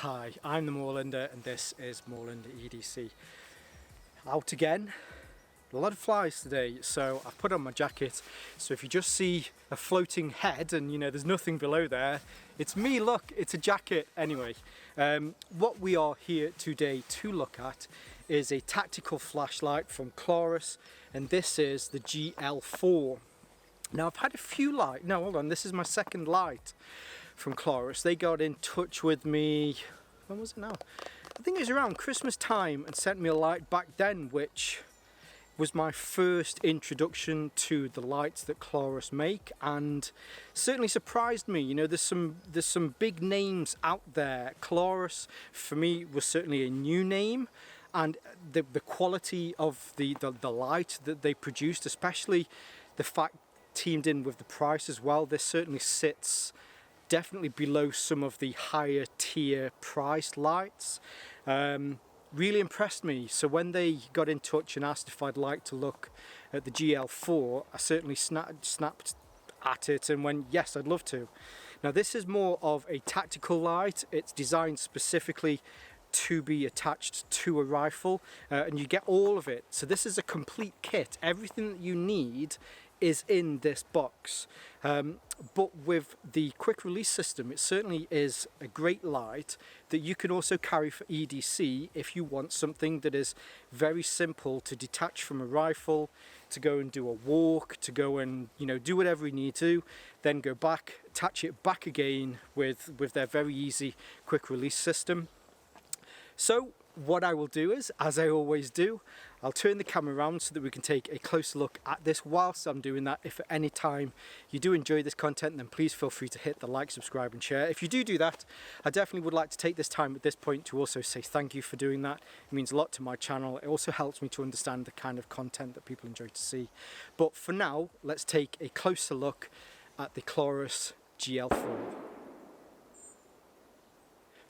Hi, I'm the Moorlander and this is Moorlander EDC. Out again, a lot of flies today, so I've put on my jacket. So if you just see a floating head and there's nothing below there, it's me, look, it's a jacket. Anyway, what we are here today to look at is a tactical flashlight from Klarus, and this is the GL4. Now I've had a few lights, no hold on, this is my second light from Klarus. They got in touch with me, when was it now? I think it was around Christmas time, and sent me a light back then, which was my first introduction to the lights that Klarus make, and certainly surprised me. There's some big names out there. Klarus for me was certainly a new name, and the quality of the light that they produced, especially the fact teamed in with the price as well, this certainly sits definitely below some of the higher tier priced lights. Really impressed me. So when they got in touch and asked if I'd like to look at the GL4, I certainly snapped at it and went, yes, I'd love to. Now this is more of a tactical light. It's designed specifically to be attached to a rifle, and you get all of it. So this is a complete kit. Everything that you need is in this box, but with the quick release system, it certainly is a great light that you can also carry for EDC if you want something that is very simple to detach from a rifle, to go and do a walk, to go and do whatever you need to, then go back, attach it back again with their very easy quick release system. So what I will do is, as I always do, I'll turn the camera around so that we can take a closer look at this. Whilst I'm doing that, if at any time you do enjoy this content, then please feel free to hit the like, subscribe and share. If you do that, I definitely would like to take this time at this point to also say thank you for doing that. It means a lot to my channel. It also helps me to understand the kind of content that people enjoy to see. But for now, let's take a closer look at the Klarus GL4.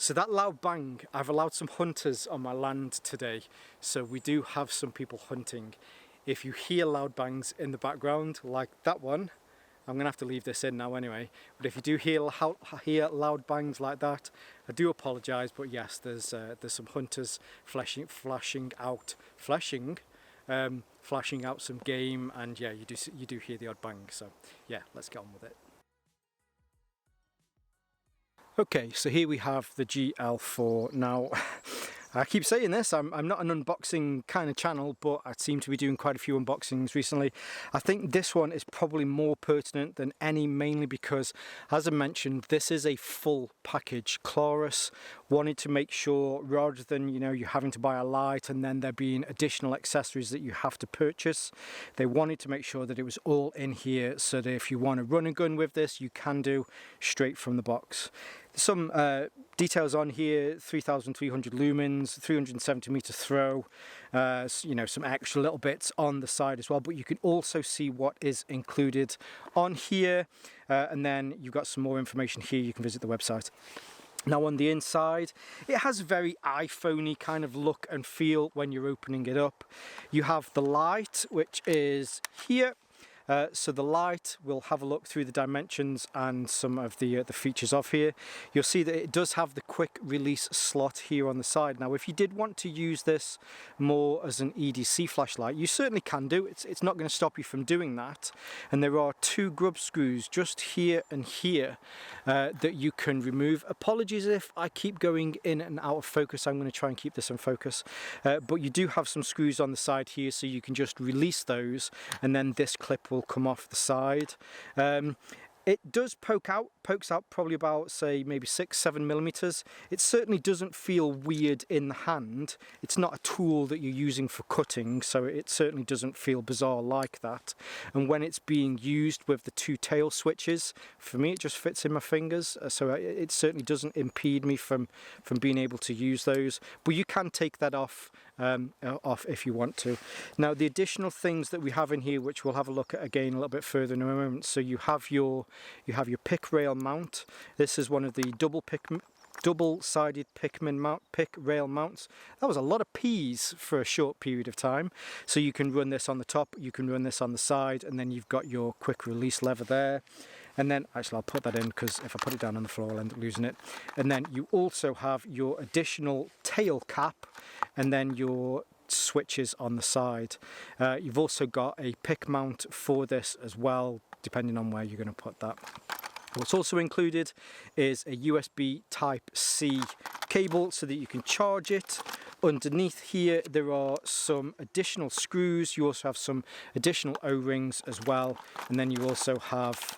So that loud bang, I've allowed some hunters on my land today, so we do have some people hunting. If you hear loud bangs in the background, like that one, I'm gonna have to leave this in now anyway, but if you do hear loud bangs like that, I do apologise, but yes, there's some hunters flashing out some game, and yeah, you do hear the odd bang, so yeah, let's get on with it. Okay, so here we have the GL4. Now, I keep saying this, I'm not an unboxing kind of channel, but I seem to be doing quite a few unboxings recently. I think this one is probably more pertinent than any, mainly because, as I mentioned, this is a full package. Klarus wanted to make sure, rather than you having to buy a light and then there being additional accessories that you have to purchase, they wanted to make sure that it was all in here, so that if you want to run and gun with this, you can do straight from the box. Some details on here: 3,300 lumens, 370 meter throw, some extra little bits on the side as well, but you can also see what is included on here, and then you've got some more information here. You can visit the website. Now on the inside, it has a very iPhone-y kind of look and feel when you're opening it up. You have the light, which is here. So the light, we'll have a look through the dimensions and some of the features of here. You'll see that it does have the quick release slot here on the side. Now if you did want to use this more as an EDC flashlight, you certainly can do. It's not going to stop you from doing that. And there are two grub screws just here and here that you can remove. Apologies if I keep going in and out of focus. I'm going to try and keep this in focus. But you do have some screws on the side here, so you can just release those, and then this clip will come off the side. It does pokes out probably about, say, maybe 6-7 millimeters. It certainly doesn't feel weird in the hand. It's not a tool that you're using for cutting, so it certainly doesn't feel bizarre like that. And when it's being used with the two tail switches, for me it just fits in my fingers, so it certainly doesn't impede me from being able to use those. But you can take that off if you want to. Now the additional things that we have in here, which we'll have a look at again a little bit further in a moment. So you have your pick rail mount. This is one of the double-sided pick rail mounts. That was a lot of P's for a short period of time. So you can run this on the top, you can run this on the side, and then you've got your quick release lever there. And then, actually I'll put that in because if I put it down on the floor I'll end up losing it. And then you also have your additional tail cap and then your switches on the side. You've also got a pick mount for this as well, depending on where you're going to put that. What's also included is a USB Type-C cable so that you can charge it. Underneath here there are some additional screws. You also have some additional O-rings as well, and then you also have,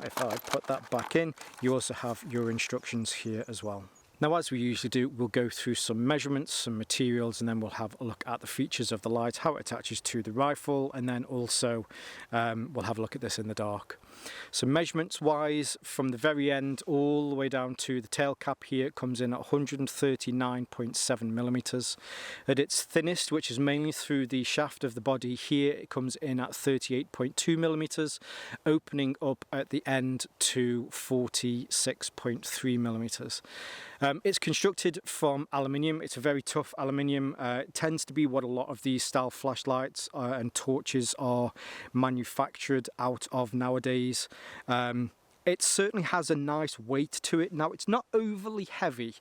if I put that back in, you also have your instructions here as well. Now, as we usually do, we'll go through some measurements, some materials, and then we'll have a look at the features of the light, how it attaches to the rifle, and then also we'll have a look at this in the dark. So measurements wise, from the very end all the way down to the tail cap here, it comes in at 139.7 millimeters. At its thinnest, which is mainly through the shaft of the body here, it comes in at 38.2 millimeters, opening up at the end to 46.3 millimeters. It's constructed from aluminium. It's a very tough aluminium. It tends to be what a lot of these style flashlights and torches are manufactured out of nowadays. It certainly has a nice weight to it. Now, it's not overly heavy.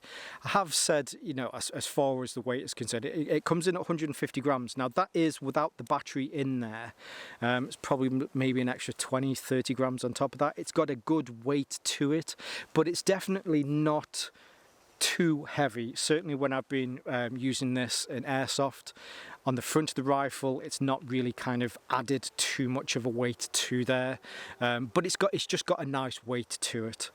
I have said, you know, as far as the weight is concerned, it comes in at 150 grams. Now, that is without the battery in there. It's probably maybe an extra 20, 30 grams on top of that. It's got a good weight to it, but it's definitely not too heavy. Certainly when I've been using this in airsoft on the front of the rifle, it's not really kind of added too much of a weight to there, but it's just got a nice weight to it.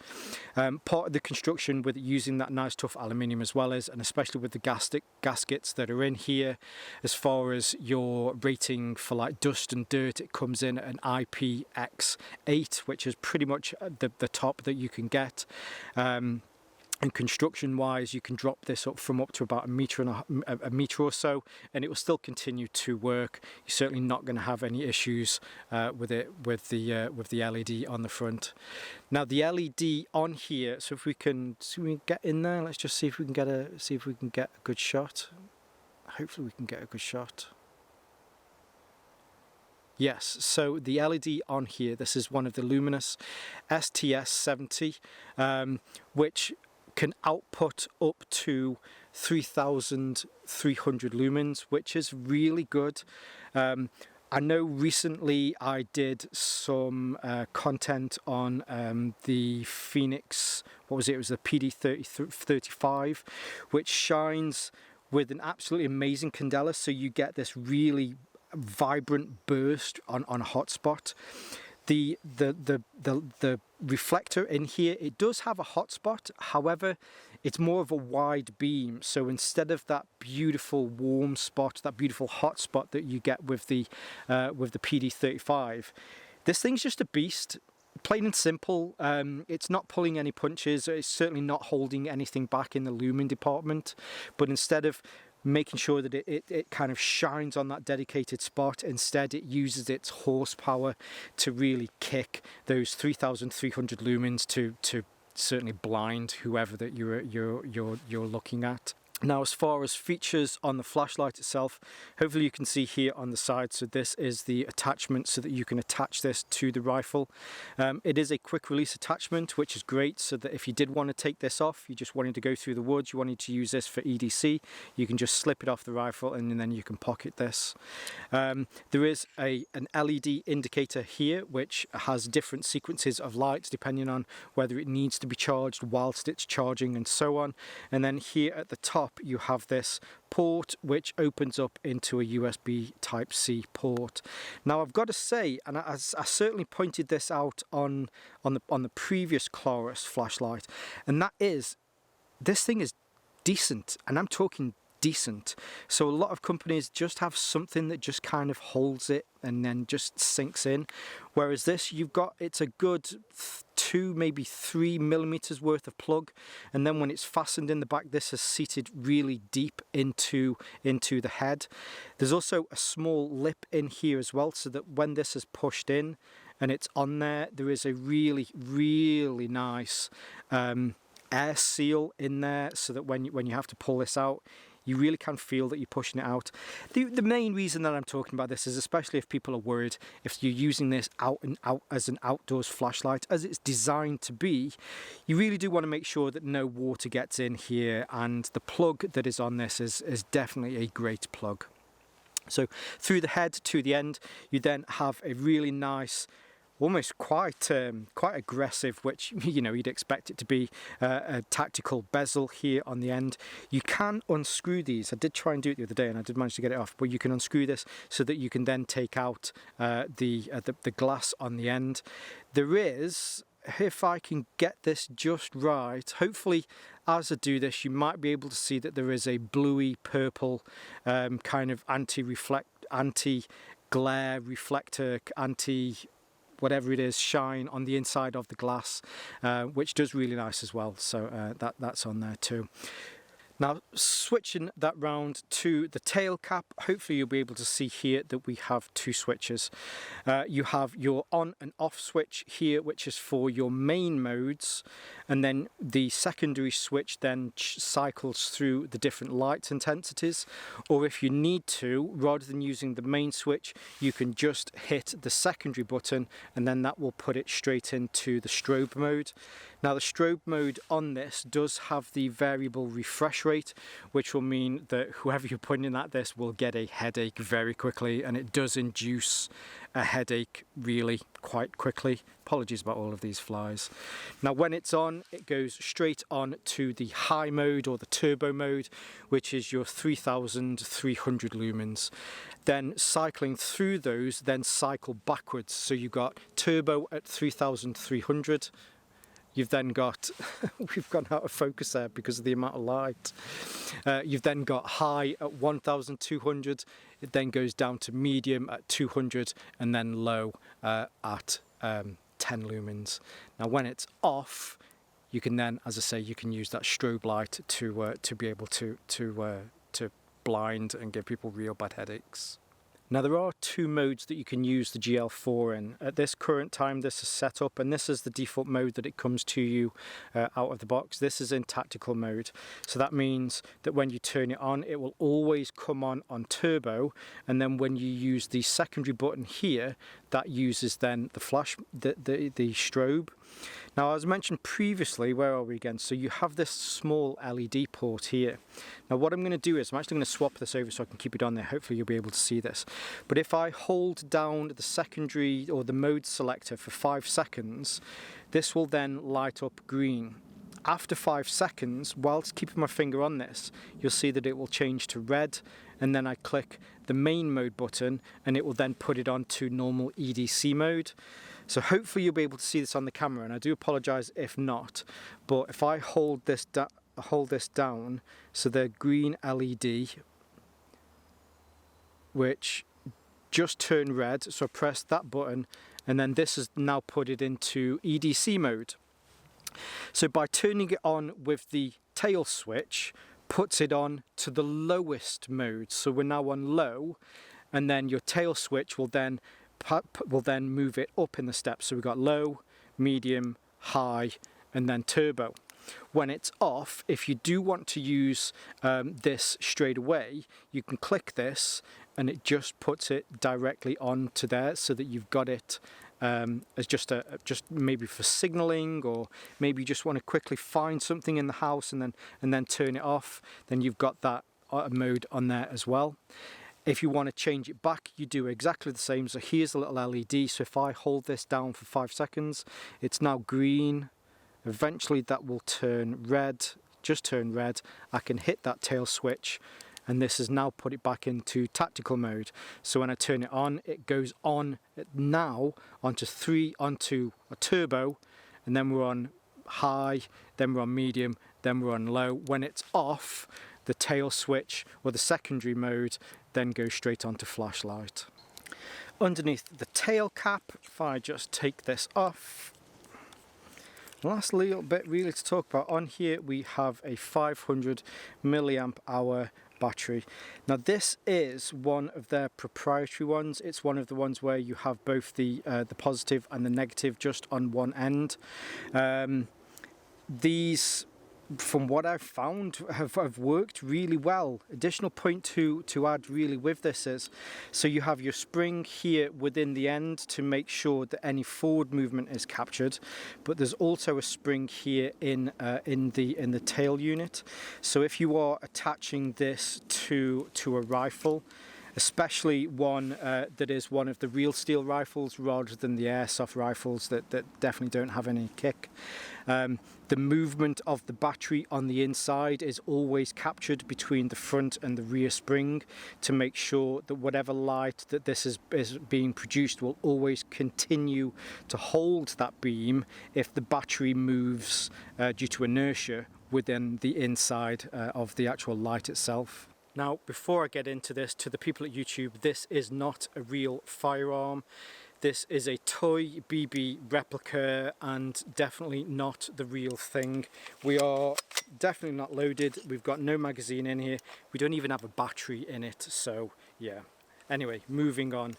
Part of the construction with using that nice tough aluminium as well as, and especially with the gaskets that are in here, as far as your rating for like dust and dirt, it comes in at an IPX8, which is pretty much the top that you can get. And construction wise, you can drop this up to about a meter or so, and it will still continue to work. You're certainly not going to have any issues with the LED on the front. Now the LED on here, so if we can get in there, let's just see if we can get a good shot. Hopefully we can get a good shot. Yes, so the LED on here, this is one of the Luminous STS70, which can output up to 3,300 lumens, which is really good. I know recently I did some content on the Phoenix, what was it? It was the PD35, which shines with an absolutely amazing candela, so you get this really vibrant burst on a hotspot. The reflector in here, it does have a hotspot, however it's more of a wide beam, so instead of that beautiful warm spot, that beautiful hot spot that you get with the PD35, this thing's just a beast. Plain and simple. It's not pulling any punches, it's certainly not holding anything back in the lumen department, but instead of making sure that it kind of shines on that dedicated spot, instead it uses its horsepower to really kick those 3,300 lumens to certainly blind whoever that you're looking at. Now, as far as features on the flashlight itself, hopefully you can see here on the side, so this is the attachment so that you can attach this to the rifle. It is a quick release attachment, which is great, so that if you did want to take this off, you just wanted to go through the woods, you wanted to use this for EDC, you can just slip it off the rifle and then you can pocket this. There is an LED indicator here which has different sequences of lights depending on whether it needs to be charged whilst it's charging and so on. And then here at the top you have this port which opens up into a USB Type-C port. Now I've got to say, and I certainly pointed this out on the previous Klarus flashlight, and that is, this thing is decent, and I'm talking decent. So a lot of companies just have something that just kind of holds it and then just sinks in, whereas this, it's a good 2, maybe 3 millimeters worth of plug, and then when it's fastened in the back, this is seated really deep into the head. There's also a small lip in here as well, so that when this is pushed in and it's on there is a really nice air seal in there, so that when you have to pull this out, you really can feel that you're pushing it out. The main reason that I'm talking about this is especially if people are worried if you're using this out and out as an outdoors flashlight as it's designed to be, you really do want to make sure that no water gets in here, and the plug that is on this is definitely a great plug. So through the head to the end, you then have a really nice, almost quite aggressive, which you'd expect it to be, a tactical bezel here on the end. You can unscrew these. I did try and do it the other day and I did manage to get it off, but you can unscrew this so that you can then take out the glass on the end. There is, if I can get this just right, hopefully as I do this you might be able to see that there is a bluey purple kind of anti-glare reflector, whatever it is, shine on the inside of the glass, which does really nice as well. So that's on there too. Now switching that round to the tail cap, hopefully you'll be able to see here that we have two switches. You have your on and off switch here, which is for your main modes, and then the secondary switch then cycles through the different light intensities. Or if you need to, rather than using the main switch, you can just hit the secondary button and then that will put it straight into the strobe mode. Now the strobe mode on this does have the variable refresh rate, which will mean that whoever you're pointing at this will get a headache very quickly, and it does induce a headache really quite quickly. Apologies about all of these flies. Now when it's on, it goes straight on to the high mode or the turbo mode, which is your 3300 lumens. Then cycling through those, then cycle backwards. So you've got turbo at 3300. You've then got, we've gone out of focus there because of the amount of light. You've then got high at 1200, it then goes down to medium at 200, and then low at 10 lumens. Now when it's off, you can then, as I say, you can use that strobe light to be able to blind and give people real bad headaches. Now there are two modes that you can use the GL4 in. At this current time this is set up, and this is the default mode that it comes to you out of the box. This is in tactical mode, so that means that when you turn it on it will always come on turbo, and then when you use the secondary button here, that uses then the flash, the strobe. Now as mentioned previously, where are we again? So you have this small LED port here. Now what I'm going to do is I'm actually going to swap this over so I can keep it on there. Hopefully you'll be able to see this. But if I hold down the secondary or the mode selector for 5 seconds, this will then light up green. After 5 seconds, whilst keeping my finger on this, you'll see that it will change to red, and then I click the main mode button and it will then put it on to normal EDC mode. So hopefully you'll be able to see this on the camera, and I do apologise if not, but if I hold this down, so the green LED, which just turned red, so I press that button, and then this has now put it into EDC mode. So by turning it on with the tail switch, puts it on to the lowest mode, so we're now on low, and then your tail switch will then move it up in the steps. So we've got low, medium, high, and then turbo. When it's off, if you do want to use this straight away, you can click this and it just puts it directly onto there, so that you've got it as just maybe for signaling, or maybe you just want to quickly find something in the house and then turn it off. Then you've got that mode on there as well. If you want to change it back, you do exactly the same. So here's a little LED. So if I hold this down for 5 seconds, it's now green. Eventually that will turn red, just turn red. I can hit that tail switch, and this has now put it back into tactical mode. So when I turn it on, it goes on now onto a turbo, and then we're on high, then we're on medium, then we're on low. When it's off, the tail switch or the secondary mode then goes straight onto flashlight. Underneath the tail cap, if I just take this off, last little bit really to talk about, on here we have a 500 milliamp hour battery. Now this is one of their proprietary ones. It's one of the ones where you have both the positive and the negative just on one end. These from what I've found, have worked really well. Additional point to add really with this is, so you have your spring here within the end to make sure that any forward movement is captured, but there's also a spring here in the tail unit. So if you are attaching this to a rifle, especially one that is one of the real steel rifles rather than the airsoft rifles that definitely don't have any kick. The movement of the battery on the inside is always captured between the front and the rear spring to make sure that whatever light that this is being produced will always continue to hold that beam if the battery moves due to inertia within the inside of the actual light itself. Now, before I get into this, to the people at YouTube, this is not a real firearm. This is a toy BB replica and definitely not the real thing. We are definitely not loaded. We've got no magazine in here. We don't even have a battery in it. So yeah, anyway, moving on.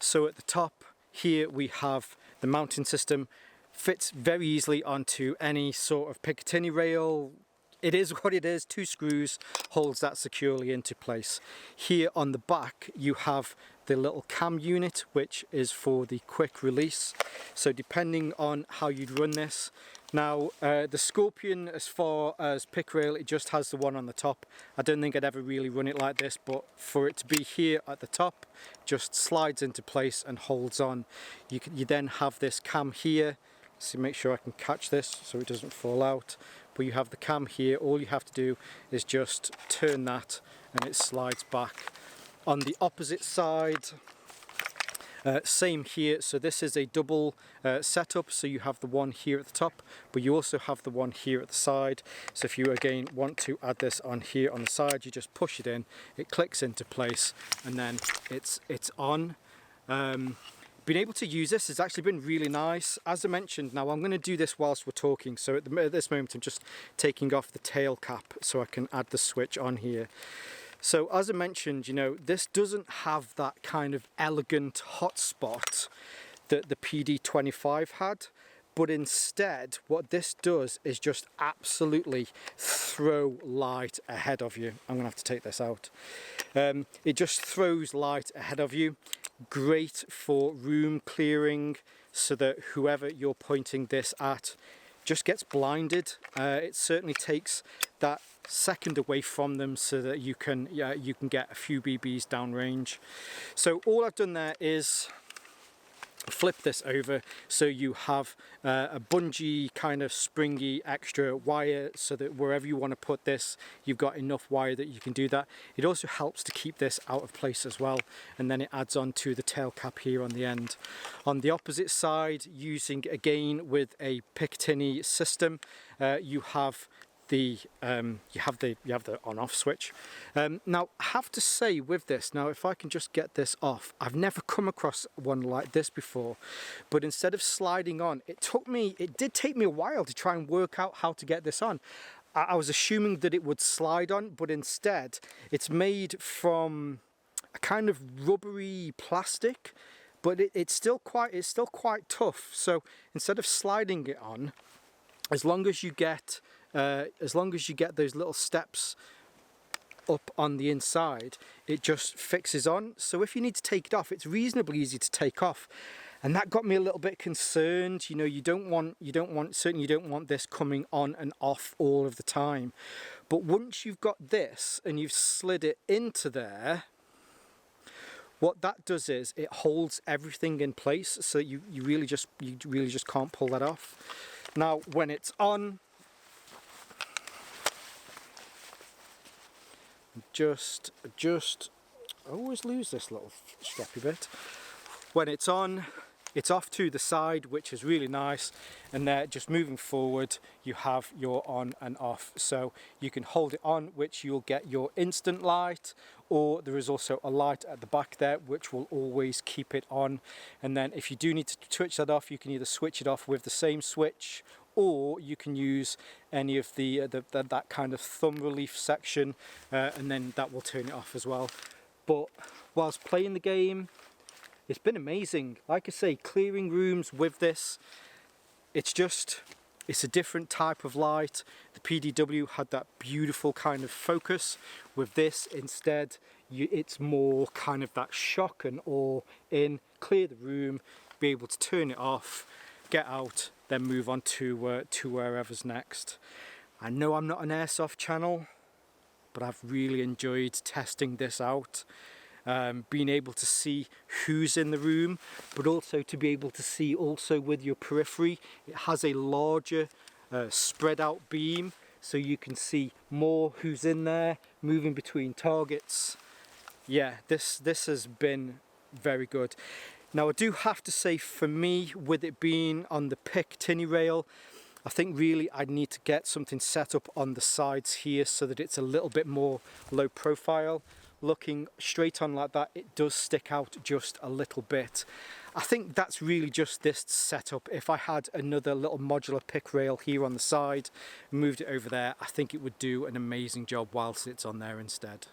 So at the top here we have the mounting system. Fits very easily onto any sort of Picatinny rail. It is what it is, 2 screws holds that securely into place. Here on the back you have the little cam unit, which is for the quick release. So depending on how you'd run this. Now the Scorpion, as far as pick rail, it just has the one on the top. I don't think I'd ever really run it like this, but for it to be here at the top, just slides into place and holds on. You then have this cam here. So make sure I can catch this so it doesn't fall out. But you have the cam here. All you have to do is just turn that and it slides back. On the opposite side, same here. So this is a double setup. So you have the one here at the top, but you also have the one here at the side. So if you again want to add this on here on the side, you just push it in, it clicks into place, and then it's on. Being able to use this has actually been really nice. As I mentioned, now I'm going to do this whilst we're talking, so at this moment I'm just taking off the tail cap so I can add the switch on here. So as I mentioned, you know, this doesn't have that kind of elegant hotspot that the PD25 had, but instead what this does is just absolutely throw light ahead of you. I'm gonna have to take this out. It just throws light ahead of you. Great for room clearing so that whoever you're pointing this at just gets blinded. It certainly takes that second away from them so that you can get a few BBs downrange. So all I've done there is flip this over so you have a bungee kind of springy extra wire so that wherever you want to put this, you've got enough wire that you can do that. It also helps to keep this out of place as well, and then it adds on to the tail cap here on the end. On the opposite side, using again with a Picatinny system, you have the on-off switch. Now I have to say with this, now if I can just get this off, I've never come across one like this before, but instead of sliding on, it did take me a while to try and work out how to get this on. I was assuming that it would slide on, but instead it's made from a kind of rubbery plastic, but it's still quite tough. So instead of sliding it on, as long as you get those little steps up on the inside, it just fixes on. So if you need to take it off, it's reasonably easy to take off, and that got me a little bit concerned. You know, you don't want this coming on and off all of the time. But once you've got this and you've slid it into there, what that does is it holds everything in place, so you really just can't pull that off. Now when it's on, just I always lose this little strappy bit. When it's on, it's off to the side, which is really nice, and there, just moving forward, you have your on and off. So you can hold it on, which you'll get your instant light, or there is also a light at the back there which will always keep it on. And then if you do need to switch that off, you can either switch it off with the same switch, or you can use any of that kind of thumb relief section, and then that will turn it off as well. But whilst playing the game, it's been amazing. Like I say, clearing rooms with this, it's just It's a different type of light. The PDW had that beautiful kind of focus. With this, instead, it's more kind of that shock and awe in, clear the room, be able to turn it off, get out, then move on to wherever's next. I know I'm not an airsoft channel, but I've really enjoyed testing this out. Being able to see who's in the room, but also to be able to see also with your periphery. It has a larger spread out beam, so you can see more who's in there, moving between targets. Yeah, this has been very good. Now I do have to say, for me, with it being on the PIC tinny rail, I think really I'd need to get something set up on the sides here so that it's a little bit more low profile. Looking straight on like that, it does stick out just a little bit. I think that's really just this setup. If I had another little modular PIC rail here on the side, moved it over there, I think it would do an amazing job whilst it's on there instead.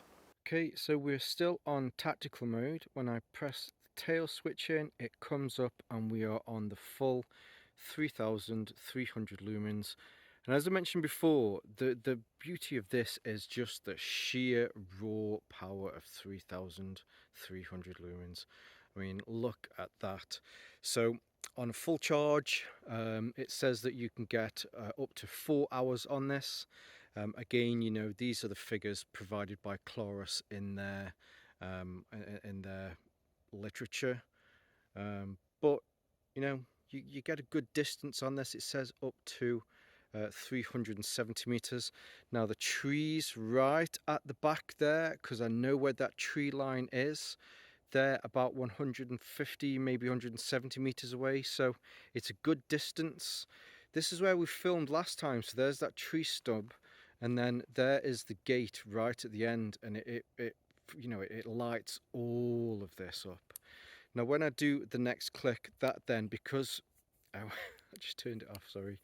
Okay, so we're still on tactical mode. When I press the tail switch in, it comes up and we are on the full 3,300 lumens. And as I mentioned before, the beauty of this is just the sheer raw power of 3,300 lumens. I mean, look at that. So on a full charge, it says that you can get up to 4 hours on this. Again, you know, these are the figures provided by Klarus in their literature. But, you know, you get a good distance on this. It says up to 370 meters. Now the trees right at the back there, because I know where that tree line is, they're about 150, maybe 170 meters away, so it's a good distance. This is where we filmed last time, so there's that tree stub, and then there is the gate right at the end, and it you know, it lights all of this up. Now when I do the next click, that then, because I just turned it off, sorry.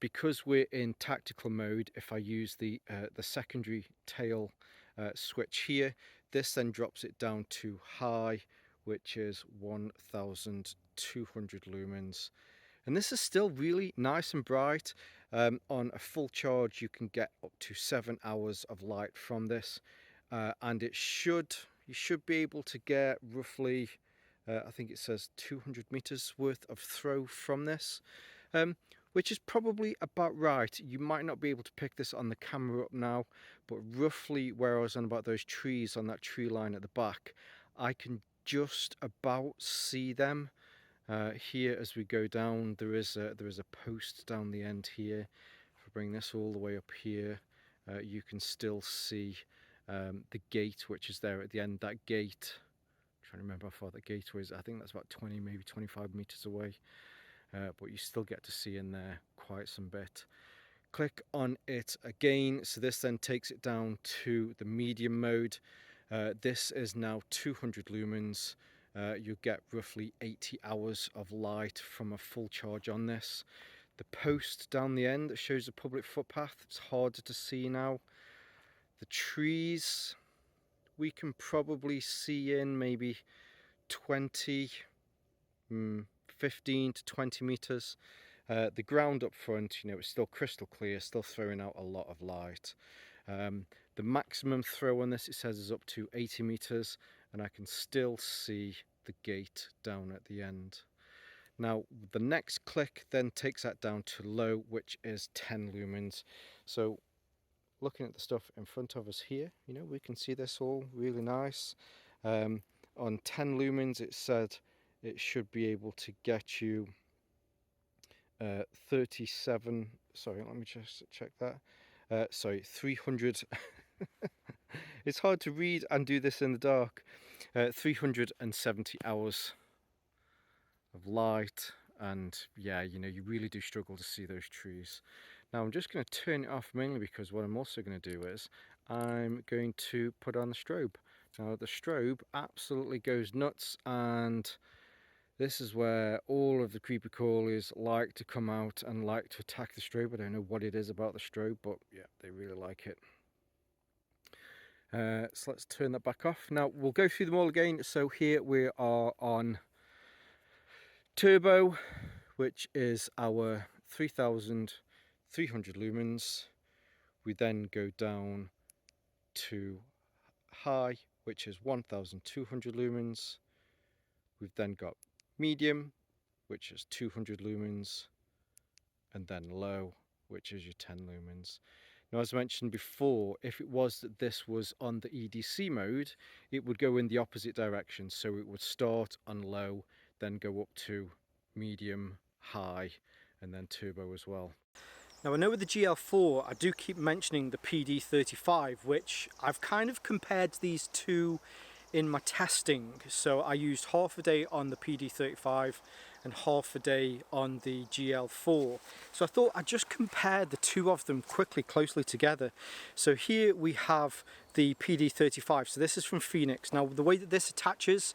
Because we're in tactical mode, if I use the secondary tail switch here, this then drops it down to high, which is 1,200 lumens. And this is still really nice and bright. On a full charge, you can get up to 7 hours of light from this. And you should be able to get roughly, I think it says 200 meters worth of throw from this. Which is probably about right. You might not be able to pick this on the camera up now, but roughly where I was on about those trees on that tree line at the back, I can just about see them. Here as we go down, there is a post down the end here. If I bring this all the way up here, you can still see the gate which is there at the end. That gate, I'm trying to remember how far that gate was, I think that's about 20, maybe 25 meters away. But you still get to see in there quite some bit. Click on it again, so this then takes it down to the medium mode. This is now 200 lumens. You get roughly 80 hours of light from a full charge on this. The post down the end that shows the public footpath, it's harder to see now. The trees, we can probably see in maybe 15 to 20 meters. The ground up front, you know, it's still crystal clear, still throwing out a lot of light. The maximum throw on this, it says, is up to 80 meters, and I can still see the gate down at the end. Now the next click then takes that down to low, which is 10 lumens. So looking at the stuff in front of us here, you know, we can see this all really nice. On 10 lumens, it said it should be able to get you 37, sorry, let me just check that. Sorry, 300. It's hard to read and do this in the dark. 370 hours of light, and yeah, you know, you really do struggle to see those trees. Now I'm just going to turn it off, mainly because what I'm also going to do is I'm going to put on the strobe. Now the strobe absolutely goes nuts, and this is where all of the creepy crawlies like to come out and like to attack the strobe. I don't know what it is about the strobe, but yeah, they really like it. So let's turn that back off. Now we'll go through them all again. So here we are on turbo, which is our 3,300 lumens. We then go down to high, which is 1,200 lumens. We've then got medium, which is 200 lumens, and then low, which is your 10 lumens. Now, as I mentioned before, if it was that this was on the EDC mode, it would go in the opposite direction. So it would start on low, then go up to medium, high, and then turbo as well. Now, I know with the GL4, I do keep mentioning the PD35, which I've kind of compared these two in my testing. So I used half a day on the PD35 and half a day on the GL4. So I thought I'd just compare the two of them quickly, closely together. So here we have the PD35. So this is from Phoenix. Now the way that this attaches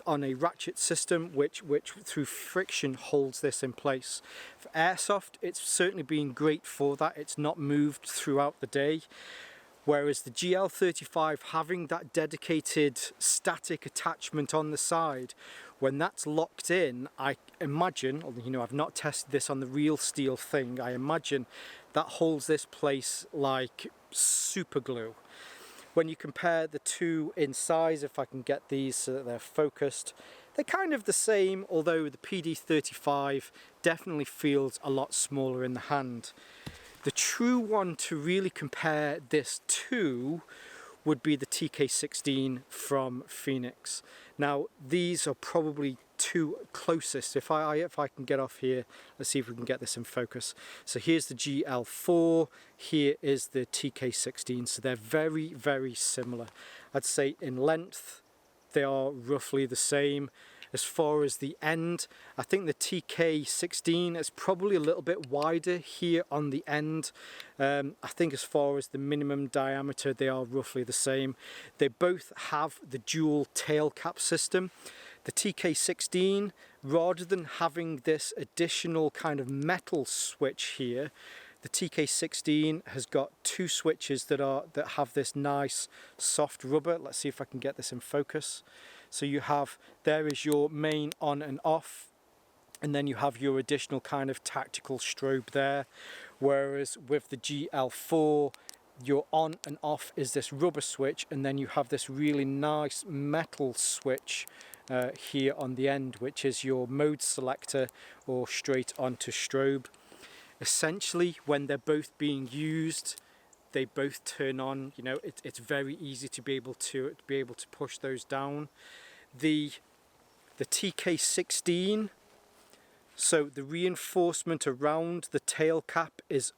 on a ratchet system, which through friction holds this in place. For airsoft, it's certainly been great for that. It's not moved throughout the day. Whereas the GL35, having that dedicated static attachment on the side, when that's locked in, I imagine, you know, I've not tested this on the real steel thing, I imagine that holds this place like super glue. When you compare the two in size, if I can get these so that they're focused, they're kind of the same, although the PD35 definitely feels a lot smaller in the hand. The true one to really compare this to would be the TK16 from Phoenix. Now these are probably two closest. If I can get off here, let's see if we can get this in focus. So here's the GL4, here is the TK16, so they're very, very similar. I'd say in length they are roughly the same. As far as the end, I think the TK16 is probably a little bit wider here on the end. I think as far as the minimum diameter, they are roughly the same. They both have the dual tail cap system. The TK16, rather than having this additional kind of metal switch here, the TK16 has got two switches that have this nice soft rubber. Let's see if I can get this in focus. So you have, there is your main on and off, and then you have your additional kind of tactical strobe there. Whereas with the GL4, your on and off is this rubber switch, and then you have this really nice metal switch here on the end, which is your mode selector or straight onto strobe. Essentially, when they're both being used, they both turn on. You know, it's very easy to be able to push those down. The TK16, so the reinforcement around the tail cap is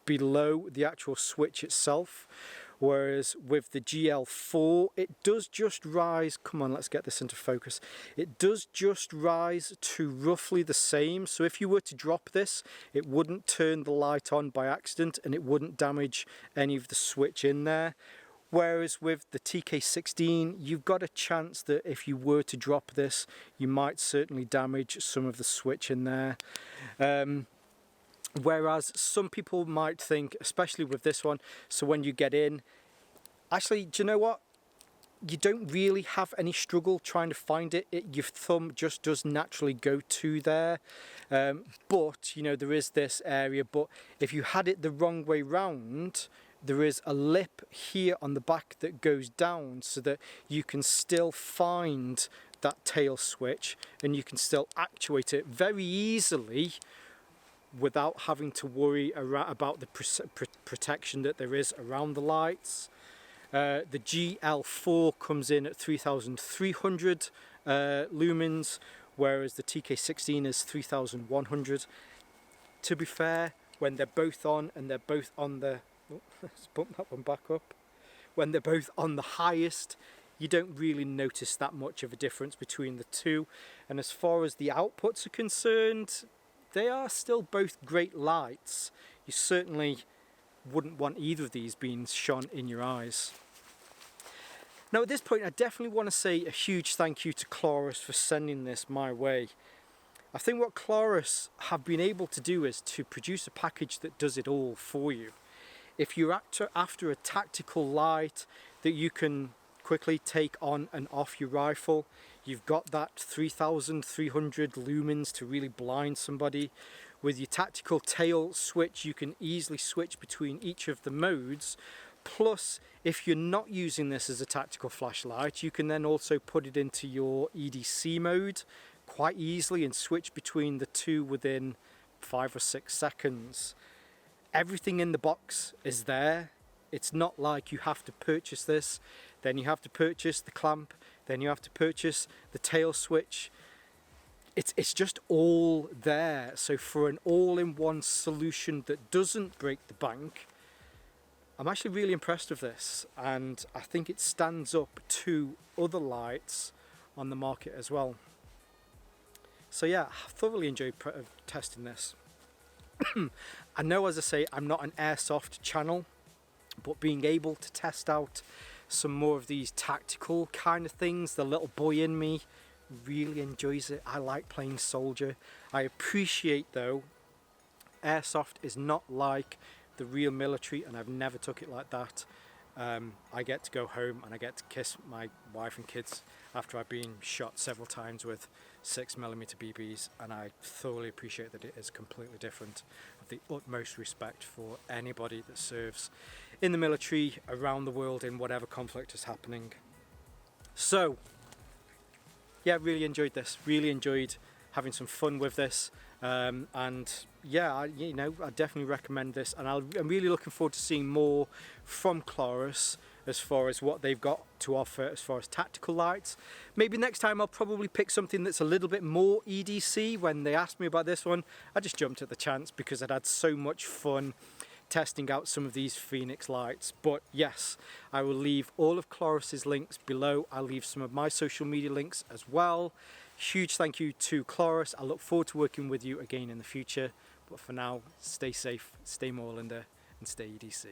below the actual switch itself, whereas with the GL4 it does just rise, come on, let's get this into focus, it does just rise to roughly the same. So if you were to drop this, it wouldn't turn the light on by accident and it wouldn't damage any of the switch in there. Whereas with the TK16, you've got a chance that if you were to drop this, you might certainly damage some of the switch in there. Whereas some people might think, especially with this one, so when you get in, actually, do you know what? You don't really have any struggle trying to find it. Your thumb just does naturally go to there. But, you know, there is this area, but if you had it the wrong way round, there is a lip here on the back that goes down so that you can still find that tail switch and you can still actuate it very easily without having to worry about the protection that there is around the lights. The GL4 comes in at 3,300 lumens, whereas the TK16 is 3,100. To be fair, when they're both on and they're both on the, oh, let's bump that one back up. When they're both on the highest, you don't really notice that much of a difference between the two. And as far as the outputs are concerned, they are still both great lights. You certainly wouldn't want either of these being shone in your eyes. Now at this point, I definitely want to say a huge thank you to Klarus for sending this my way. I think what Klarus have been able to do is to produce a package that does it all for you. If you're after a tactical light that you can quickly take on and off your rifle, you've got that 3,300 lumens to really blind somebody. With your tactical tail switch, you can easily switch between each of the modes. Plus, if you're not using this as a tactical flashlight, you can then also put it into your EDC mode quite easily and switch between the two within 5 or 6 seconds. Everything in the box is there. It's not like you have to purchase this, then you have to purchase the clamp, then you have to purchase the tail switch. It's just all there. So for an all-in-one solution that doesn't break the bank, I'm actually really impressed with this, and I think it stands up to other lights on the market as well. So yeah, I thoroughly enjoyed testing this. I know, as I say, I'm not an airsoft channel, but being able to test out some more of these tactical kind of things, the little boy in me really enjoys it. I like playing soldier. I appreciate, though, airsoft is not like the real military, and I've never took it like that. I get to go home and I get to kiss my wife and kids after I've been shot several times with 6mm BBs, and I thoroughly appreciate that it is completely different. I have the utmost respect for anybody that serves in the military around the world in whatever conflict is happening. So yeah, really enjoyed this, really enjoyed having some fun with this, and yeah, I definitely recommend this, and I'm really looking forward to seeing more from Klarus as far as what they've got to offer as far as tactical lights. Maybe next time I'll probably pick something that's a little bit more EDC. When they asked me about this one, I just jumped at the chance because I'd had so much fun testing out some of these Phoenix lights. But yes, I will leave all of Klarus's links below. I'll leave some of my social media links as well. Huge thank you to Klarus. I look forward to working with you again in the future. But for now, stay safe, stay Moorlander, and stay EDC.